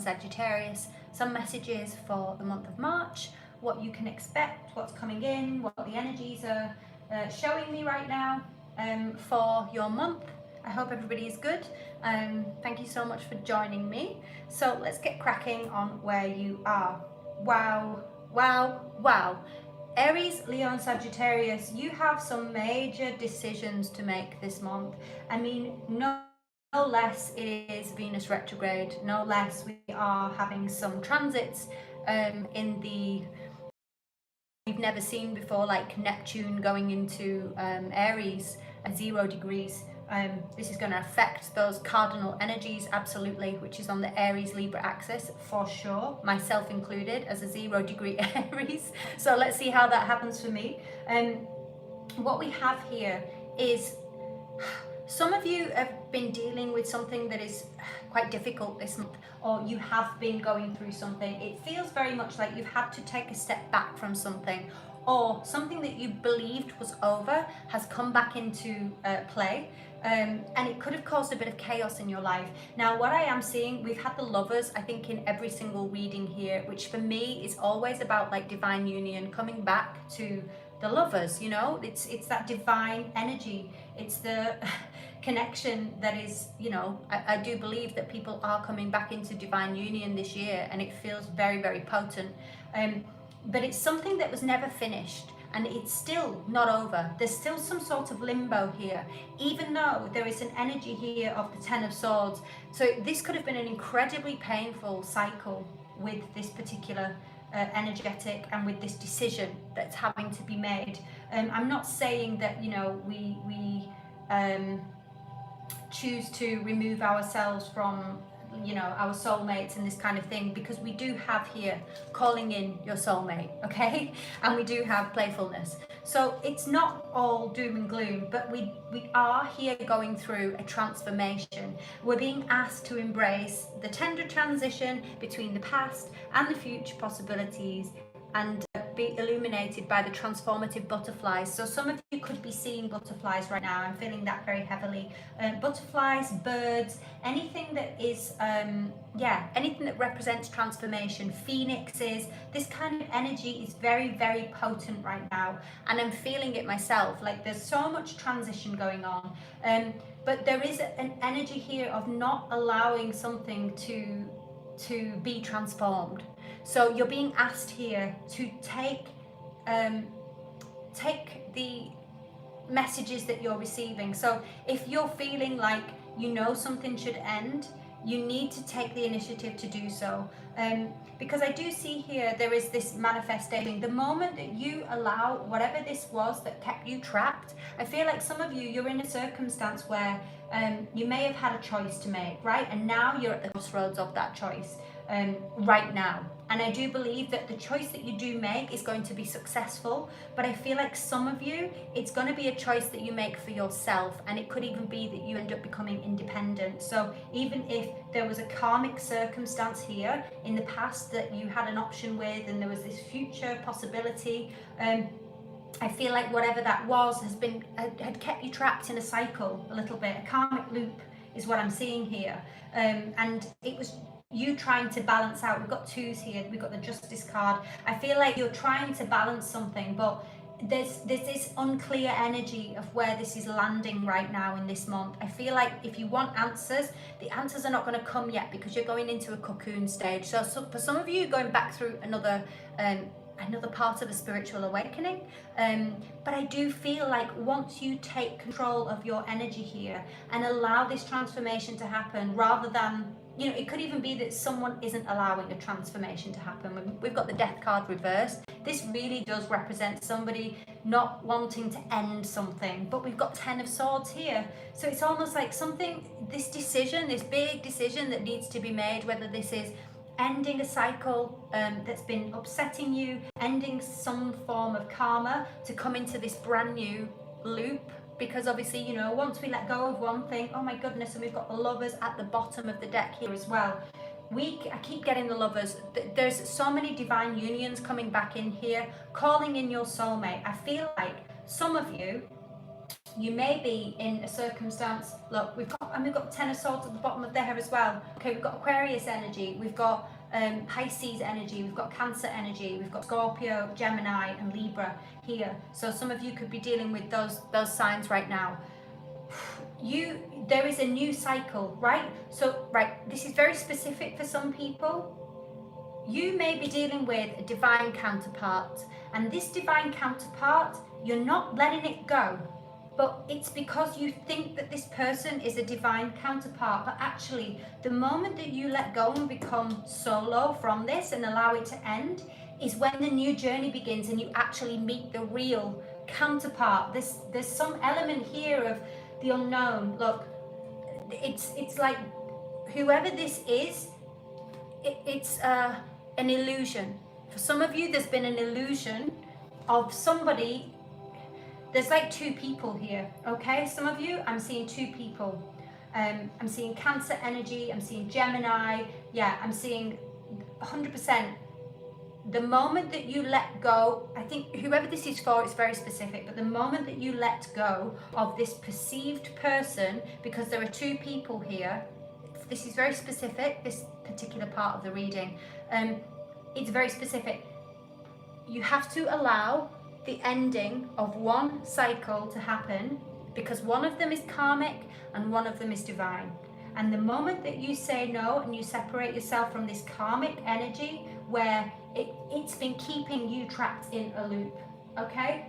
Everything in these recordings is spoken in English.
Sagittarius, some messages for the month of March, what you can expect, what's coming in, what the energies are showing me right now for your month. I hope everybody is good. Thank you so much for joining me. So let's get cracking on where you are. Wow, wow, wow. Aries, Leo and Sagittarius, you have some major decisions to make this month. I mean, no less it is Venus retrograde, no less we are having some transits in the we've never seen before, like Neptune going into Aries at 0 degrees. This is going to affect those cardinal energies, absolutely, which is on the Aries Libra axis for sure, myself included as a 0 degree Aries. So let's see how that happens for me. What we have here is some of you have been dealing with something that is quite difficult this month, or you have been going through something. It feels very much like you've had to take a step back from something, or something that you believed was over has come back into play. And it could have caused a bit of chaos in your life. Now, what I am seeing, we've had the Lovers, I think, in every single reading here, which for me is always about like divine union, coming back to the Lovers, you know, it's that divine energy. It's the connection that is, you know, I do believe that people are coming back into divine union this year, and it feels very, very potent. But it's something that was never finished, and it's still not over. There's still some sort of limbo here, even though there is an energy here of the Ten of Swords. So this could have been an incredibly painful cycle with this particular energetic and with this decision that's having to be made. I'm not saying that, you know, we choose to remove ourselves from, you know, our soulmates and this kind of thing, because we do have here calling in your soulmate, okay? And we do have playfulness. So it's not all doom and gloom, but we are here going through a transformation. We're being asked to embrace the tender transition between the past and the future possibilities, and be illuminated by the transformative butterflies. So some of you could be seeing butterflies right now. I'm feeling that very heavily. Butterflies, birds, anything that is, anything that represents transformation, phoenixes, this kind of energy is very, very potent right now. And I'm feeling it myself, like there's so much transition going on. But there is an energy here of not allowing something to be transformed. So you're being asked here to take the messages that you're receiving. So if you're feeling like you know something should end, you need to take the initiative to do so. Because I do see here there is this manifestation. The moment that you allow whatever this was that kept you trapped, I feel like some of you, you're in a circumstance where you may have had a choice to make, right? And now you're at the crossroads of that choice right now. And I do believe that the choice that you do make is going to be successful, but I feel like some of you, it's going to be a choice that you make for yourself, and it could even be that you end up becoming independent. So even if there was a karmic circumstance here in the past that you had an option with, and there was this future possibility, I feel like whatever that was had kept you trapped in a cycle a little bit. A karmic loop is what I'm seeing here, and it was you trying to balance out. We've got twos here, we've got the Justice card. I feel like you're trying to balance something, but there's this unclear energy of where this is landing right now in this month. I feel like if you want answers, the answers are not going to come yet, because you're going into a cocoon stage. So for some of you, going back through another part of a spiritual awakening, but I do feel like once you take control of your energy here and allow this transformation to happen, rather than, you know, it could even be that someone isn't allowing a transformation to happen. We've got the Death card reversed. This really does represent somebody not wanting to end something, but we've got Ten of Swords here. So it's almost like something, this decision, this big decision that needs to be made, whether this is ending a cycle that's been upsetting you, ending some form of karma to come into this brand new loop. Because obviously, you know, once we let go of one thing, oh my goodness, and we've got the Lovers at the bottom of the deck here as well. I keep getting the Lovers. There's so many divine unions coming back in here, calling in your soulmate. I feel like some of you, You may be in a circumstance, look, we've got 10 of swords at the bottom of there as well. Okay, we've got Aquarius energy, we've got Pisces energy, we've got Cancer energy, we've got Scorpio, Gemini and Libra here. So some of you could be dealing with those signs right now. There is a new cycle, right? So, right, this is very specific for some people. You may be dealing with a divine counterpart, and this divine counterpart, you're not letting it go. But it's because you think that this person is a divine counterpart. But actually, the moment that you let go and become solo from this and allow it to end is when the new journey begins and you actually meet the real counterpart. There's some element here of the unknown. Look, it's like whoever this is, it's an illusion. For some of you, there's been an illusion of somebody. There's like two people here, okay? Some of you, I'm seeing two people. I'm seeing Cancer energy, I'm seeing Gemini. Yeah, I'm seeing 100%. The moment that you let go, I think whoever this is for, it's very specific, but the moment that you let go of this perceived person, because there are two people here, this is very specific, this particular part of the reading, it's very specific. You have to allow the ending of one cycle to happen, because one of them is karmic and one of them is divine. And the moment that you say no and you separate yourself from this karmic energy where it's been keeping you trapped in a loop, okay?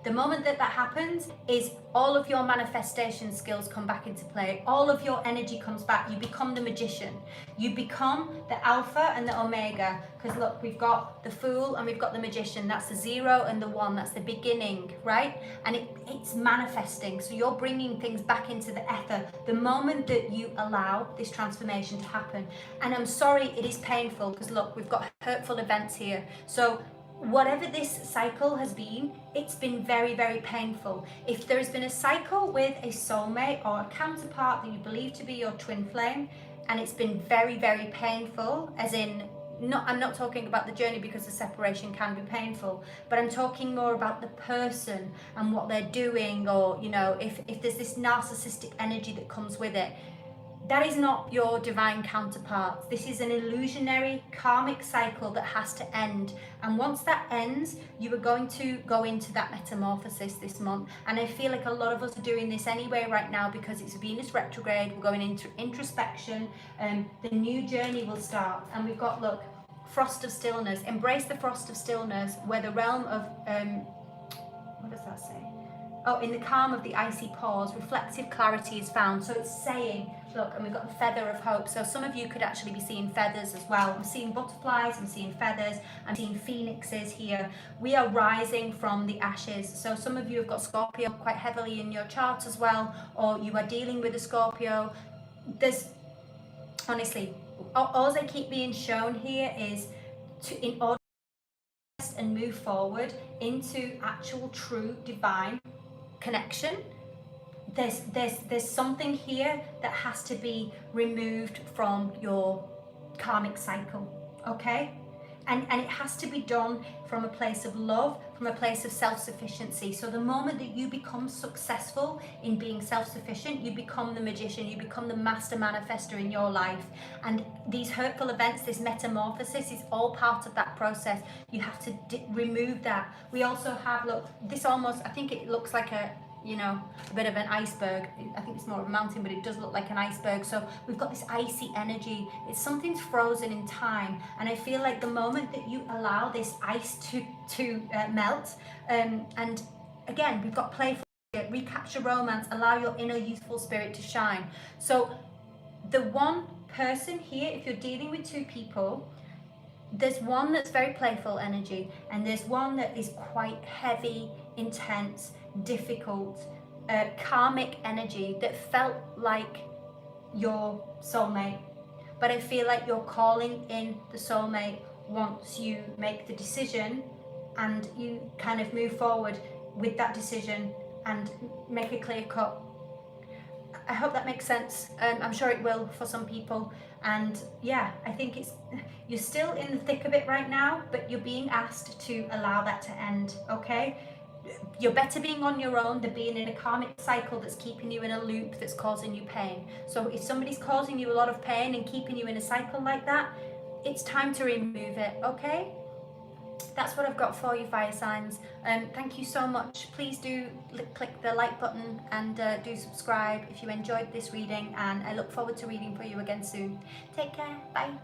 The moment that happens is all of your manifestation skills come back into play. All of your energy comes back. You become the magician. You become the alpha and the omega. Because look, we've got the fool and we've got the magician. That's the 0 and the 1. That's the beginning, right? And it's manifesting. So you're bringing things back into the ether the moment that you allow this transformation to happen. And I'm sorry, it is painful because look, we've got hurtful events here. So whatever this cycle has been, it's been very, very painful. If there has been a cycle with a soulmate or a counterpart that you believe to be your twin flame, and it's been very, very painful, as in, I'm not talking about the journey because the separation can be painful, but I'm talking more about the person and what they're doing, or, you know, if there's this narcissistic energy that comes with it. That is not your divine counterpart. This is an illusionary karmic cycle that has to end. And once that ends, you are going to go into that metamorphosis this month. And I feel like a lot of us are doing this anyway right now because it's Venus retrograde. We're going into introspection. The new journey will start. And we've got, look, frost of stillness. Embrace the frost of stillness, where the realm of, what does that say? Oh, in the calm of the icy pause, reflective clarity is found. So it's saying, look, and we've got the feather of hope. So some of you could actually be seeing feathers as well. I'm seeing butterflies, I'm seeing feathers, I'm seeing phoenixes here. We are rising from the ashes. So some of you have got Scorpio quite heavily in your chart as well, or you are dealing with a Scorpio. There's, honestly, all I keep being shown here is in order to and move forward into actual true divine connection, there's something here that has to be removed from your karmic cycle, okay? And it has to be done from a place of love, from a place of self-sufficiency. So the moment that you become successful in being self-sufficient, you become the magician, you become the master manifester in your life. And these hurtful events, this metamorphosis is all part of that process. You have to remove that. We also have, look, this almost, I think it looks like a, you know, a bit of an iceberg. I think it's more of a mountain, but it does look like an iceberg. So we've got this icy energy. It's something's frozen in time. And I feel like the moment that you allow this ice to melt, and again, we've got playful, recapture romance, allow your inner youthful spirit to shine. So the one person here, if you're dealing with two people, there's one that's very playful energy, and there's one that is quite heavy, intense, difficult, karmic energy that felt like your soulmate. But I feel like you're calling in the soulmate once you make the decision and you kind of move forward with that decision and make a clear cut. I hope that makes sense. I'm sure it will for some people. And yeah, I think you're still in the thick of it right now, but you're being asked to allow that to end, okay? you're better being on your own than being in a karmic cycle that's keeping you in a loop that's causing you pain. So if somebody's causing you a lot of pain and keeping you in a cycle like that, it's time to remove it, okay? That's what I've got for you, fire signs. Thank you so much. Please do click the like button and do subscribe if you enjoyed this reading, and I look forward to reading for you again soon. Take care. Bye.